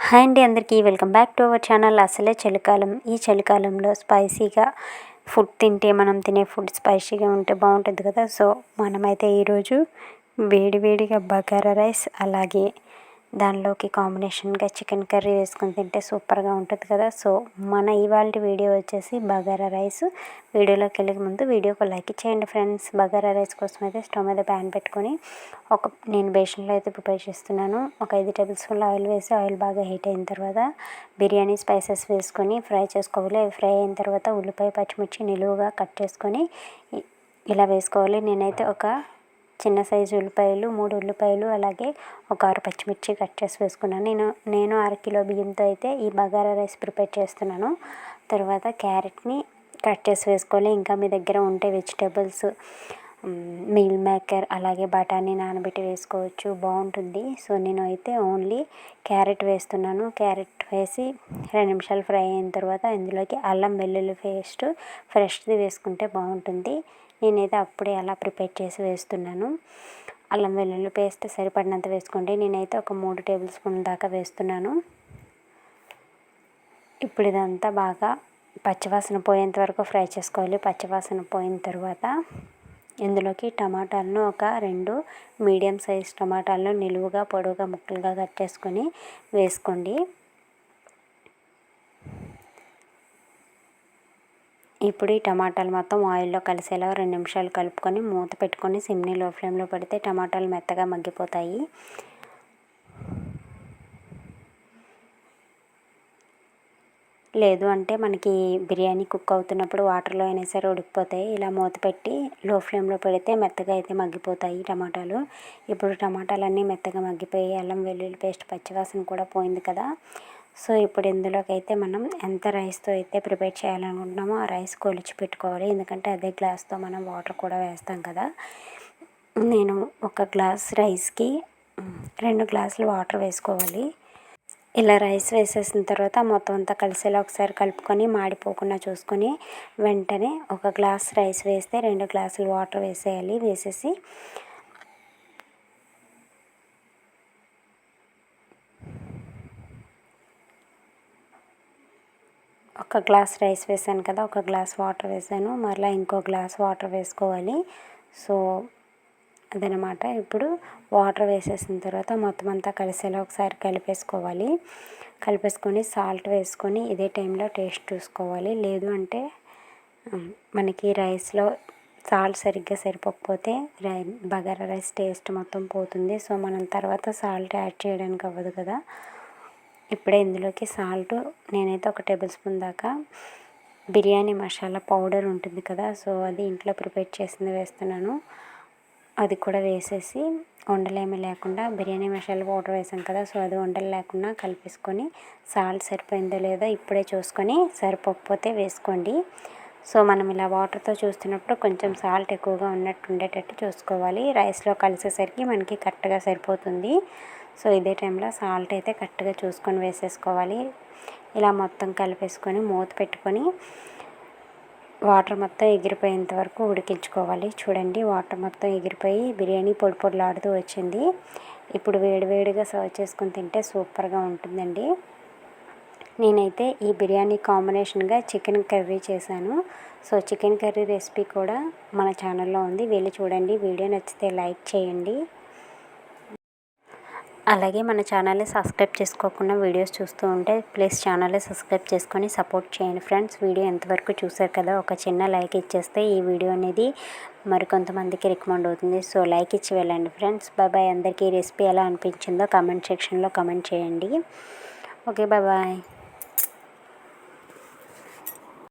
Hi అండి, అందరికీ welcome back to our channel. అసలే చలికాలం. ఈ చలికాలంలో స్పైసీగా ఫుడ్ తింటే, మనం తినే ఫుడ్ స్పైసీగా ఉంటే బాగుంటుంది కదా. సో మనమైతే ఈరోజు వేడివేడిగా బగారా రైస్, అలాగే దానిలోకి కాంబినేషన్గా చికెన్ కర్రీ వేసుకొని తింటే సూపర్గా ఉంటుంది కదా. సో మన ఇవాళ వీడియో వచ్చేసి బగారా రైస్. వీడియోలోకి వెళ్ళే ముందు వీడియోకి లైక్ చేయండి ఫ్రెండ్స్. బగారా రైస్ కోసం అయితే స్టవ్ మీద ప్యాన్ పెట్టుకొని నేను బేషన్లో అయితే ప్రిపేర్ చేస్తున్నాను. ఒక 5 టేబుల్ స్పూన్ల ఆయిల్ వేసి, ఆయిల్ బాగా హీట్ అయిన తర్వాత బిర్యానీ స్పైసెస్ వేసుకొని ఫ్రై చేసుకోవాలి. అవి ఫ్రై అయిన తర్వాత ఉల్లిపాయ, పచ్చిమిర్చి నిలువుగా కట్ చేసుకొని ఇలా వేసుకోవాలి. నేనైతే ఒక చిన్న సైజు ఉల్లిపాయలు, 3 ఉల్లిపాయలు, అలాగే ఒక 6 పచ్చిమిర్చి కట్ చేసి వేసుకున్నాను. నేను 1/2 కిలో బియ్యంతో అయితే ఈ బగారా రైస్ ప్రిపేర్ చేస్తున్నాను. తర్వాత క్యారెట్ని కట్ చేసి వేసుకోవాలి. ఇంకా మీ దగ్గర ఉంటే వెజిటేబుల్స్, మీల్ మేకర్, అలాగే బఠానీ నానబెట్టి వేసుకోవచ్చు, బాగుంటుంది. సో నేను అయితే ఓన్లీ క్యారెట్ వేస్తున్నాను. క్యారెట్ వేసి 2 నిమిషాలు ఫ్రై అయిన తర్వాత ఇందులోకి అల్లం వెల్లుల్లి పేస్ట్ ఫ్రెష్ది వేసుకుంటే బాగుంటుంది. నేనైతే అప్పుడే అలా ప్రిపేర్ చేసి వేస్తున్నాను. అల్లం వెల్లుల్లి పేస్ట్ సరిపడినంత వేసుకోండి. నేనైతే ఒక 3 టేబుల్ స్పూన్ల దాకా వేస్తున్నాను. ఇప్పుడు ఇదంతా బాగా పచ్చివాసన పోయేంత వరకు ఫ్రై చేసుకోవాలి. పచ్చివాసన పోయిన తర్వాత ఇందులోకి టమాటాలను ఒక 2 మీడియం సైజ్ టమాటాలను నిలువుగా పొడవుగా ముక్కలుగా కట్ చేసుకొని వేసుకోండి. ఇప్పుడు ఈ టమాటాలు మొత్తం ఆయిల్లో కలిసేలా 2 నిమిషాలు కలుపుకొని మూత పెట్టుకొని సిమ్ని లో ఫ్లేమ్లో పెడితే టమాటాలు మెత్తగా మగ్గిపోతాయి. లేదు అంటే మనకి బిర్యానీ కుక్ అవుతున్నప్పుడు వాటర్లో అయినా సరే ఉడికిపోతాయి. ఇలా మూత పెట్టి లో ఫ్లేమ్లో పెడితే మెత్తగా అయితే మగ్గిపోతాయి టమాటాలు. ఇప్పుడు టమాటాలన్నీ మెత్తగా మగ్గిపోయి అల్లం వెల్లుల్లి పేస్ట్ పచ్చివాసన కూడా పోయింది కదా. సో ఇప్పుడు ఇందులోకి అయితే మనం ఎంత రైస్తో అయితే ప్రిపేర్ చేయాలనుకుంటున్నామో ఆ రైస్ కొలిచి పెట్టుకోవాలి. ఎందుకంటే అదే గ్లాస్తో మనం వాటర్ కూడా వేస్తాం కదా. నేను ఒక గ్లాస్ రైస్కి 2 గ్లాసులు వాటర్ వేసుకోవాలి. ఇలా రైస్ వేసేసిన తర్వాత మొత్తం అంతా కలిసేలా ఒకసారి కలుపుకొని మాడిపోకుండా చూసుకొని వెంటనే ఒక గ్లాస్ రైస్ వేస్తే 2 గ్లాసులు వాటర్ వేసేయాలి. వేసేసి ఒక గ్లాస్ రైస్ వేసాను కదా, ఒక గ్లాస్ వాటర్ వేసాను, మరలా ఇంకో గ్లాస్ వాటర్ వేసుకోవాలి. సో అదనమాట. ఇప్పుడు వాటర్ వేసేసిన తర్వాత మొత్తం అంతా కలిసేలా ఒకసారి కలిపేసుకోవాలి. కలిపేసుకొని సాల్ట్ వేసుకొని ఇదే టైంలో టేస్ట్ చూసుకోవాలి. లేదు అంటే మనకి రైస్లో సాల్ట్ సరిగ్గా సరిపోకపోతే బగారా రైస్ టేస్ట్ మొత్తం పోతుంది. సో మనం తర్వాత సాల్ట్ యాడ్ చేయడానికి అవ్వదు కదా. ఇప్పుడే ఇందులోకి సాల్ట్ నేనైతే ఒక టేబుల్ స్పూన్ దాకా బిర్యానీ మసాలా పౌడర్ ఉంటుంది కదా, సో అది ఇంట్లో ప్రిపేర్ చేసింది వేస్తున్నాను. అది కూడా వేసేసి ఉండలేమీ లేకుండా బిర్యానీ మసాలా పౌడర్ వేసాం కదా, సో అది ఉండలు లేకుండా కలిపేసుకొని సాల్ట్ సరిపోయిందో లేదో ఇప్పుడే చూసుకొని సరిపోకపోతే వేసుకోండి. సో మనం ఇలా వాటర్తో చూస్తున్నప్పుడు కొంచెం సాల్ట్ ఎక్కువగా ఉండేటట్టు చూసుకోవాలి. రైస్లో కలిసేసరికి మనకి కరెక్ట్గా సరిపోతుంది. సో ఇదే టైంలో సాల్ట్ అయితే కరెక్ట్గా చూసుకొని వేసేసుకోవాలి. ఇలా మొత్తం కలిపేసుకొని మూత పెట్టుకొని వాటర్ మొత్తం ఎగిరిపోయేంత వరకు ఉడికించుకోవాలి. చూడండి, వాటర్ మొత్తం ఎగిరిపోయి బిర్యానీ పొడి పొడిలాడుతూ వచ్చింది. ఇప్పుడు వేడివేడిగా సర్వ్ చేసుకొని తింటే సూపర్గా ఉంటుందండి. నేనైతే ఈ బిర్యానీ కాంబినేషన్గా చికెన్ కర్రీ చేశాను. సో చికెన్ కర్రీ రెసిపీ కూడా మన ఛానల్లో ఉంది, వెళ్ళి చూడండి. వీడియో నచ్చితే లైక్ చేయండి. అలాగే మన ఛానల్ని సబ్స్క్రైబ్ చేసుకోకుండా వీడియోస్ చూస్తూ ఉంటే ప్లీజ్ ఛానల్ని సబ్స్క్రైబ్ చేసుకొని సపోర్ట్ చేయండి ఫ్రెండ్స్. వీడియో ఎంతవరకు చూసారు కదా, ఒక చిన్న లైక్ ఇచ్చేస్తే ఈ వీడియో అనేది మరికొంతమందికి రికమెండ్ అవుతుంది. సో లైక్ ఇచ్చి వెళ్ళండి ఫ్రెండ్స్. బాయ్. అందరికీ ఈ రెసిపీ ఎలా అనిపించిందో కామెంట్ సెక్షన్లో కామెంట్ చేయండి. Okay, bye.